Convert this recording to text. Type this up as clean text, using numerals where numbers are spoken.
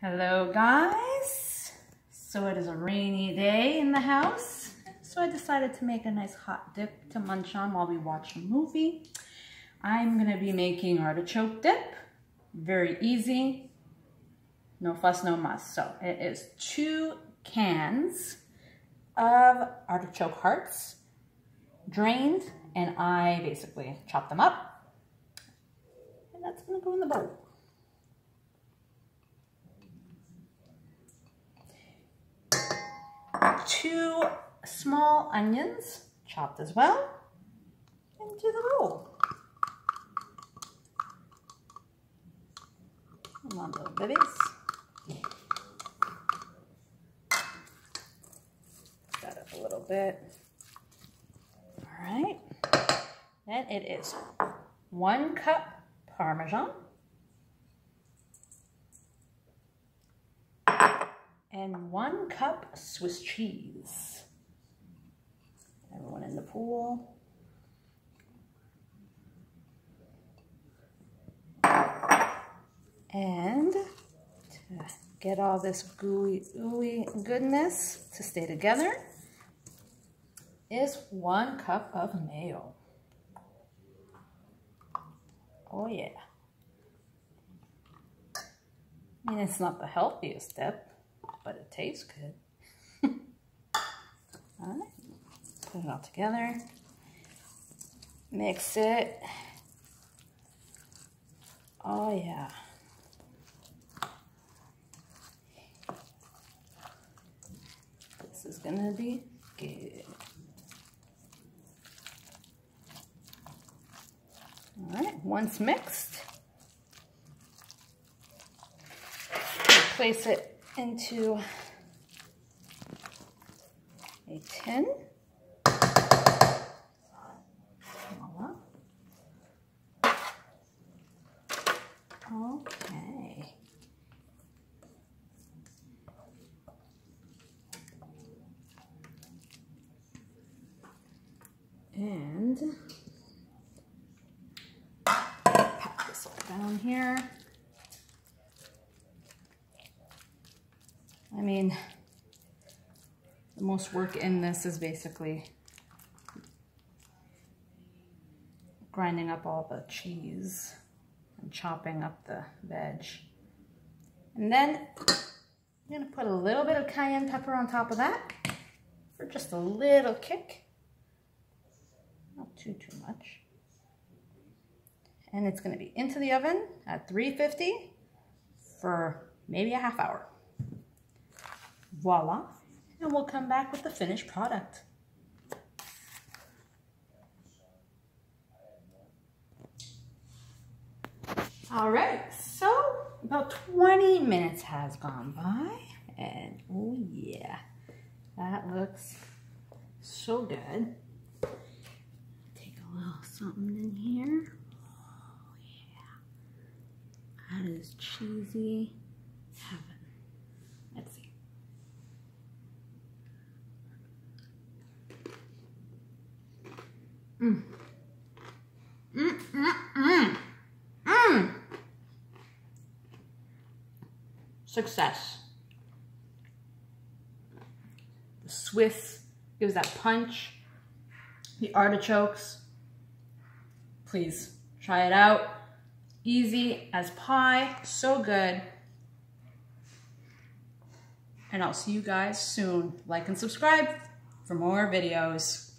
Hello guys, so it is a rainy day in the house, so I decided to make a nice hot dip to munch on while we watch a movie. I'm going to be making artichoke dip, very easy, no fuss, no muss. So it is 2 cans of artichoke hearts, drained, and I basically chopped them up, and that's going to go in the bowl. 2 small onions, chopped as well, into the bowl. Come on, little babies. That up a little bit. All right. Then it is 1 cup parmesan and 1 cup Swiss cheese. Everyone in the pool. And to get all this gooey, ooey goodness to stay together is 1 cup of mayo. Oh yeah. I mean, it's not the healthiest dip, but it tastes good. All right, put it all together, mix it. Oh yeah. This is gonna be good. All right, once mixed, place it into a tin. Voila. Okay. And pat this all down here. I mean, the most work in this is basically grinding up all the cheese and chopping up the veg. And then I'm gonna put a little bit of cayenne pepper on top of that for just a little kick. Not too much. And it's gonna be into the oven at 350 for maybe a half hour. Voila, and we'll come back with the finished product. All right, so about 20 minutes has gone by, and oh yeah, that looks so good. Take a little something in here. Oh yeah, that is cheesy heaven. Let's see. Mm. Mm, mm, mm. Mm. Success. The Swiss gives that punch. The artichokes. Please try it out. Easy as pie. So good. And I'll see you guys soon. Like and subscribe for more videos.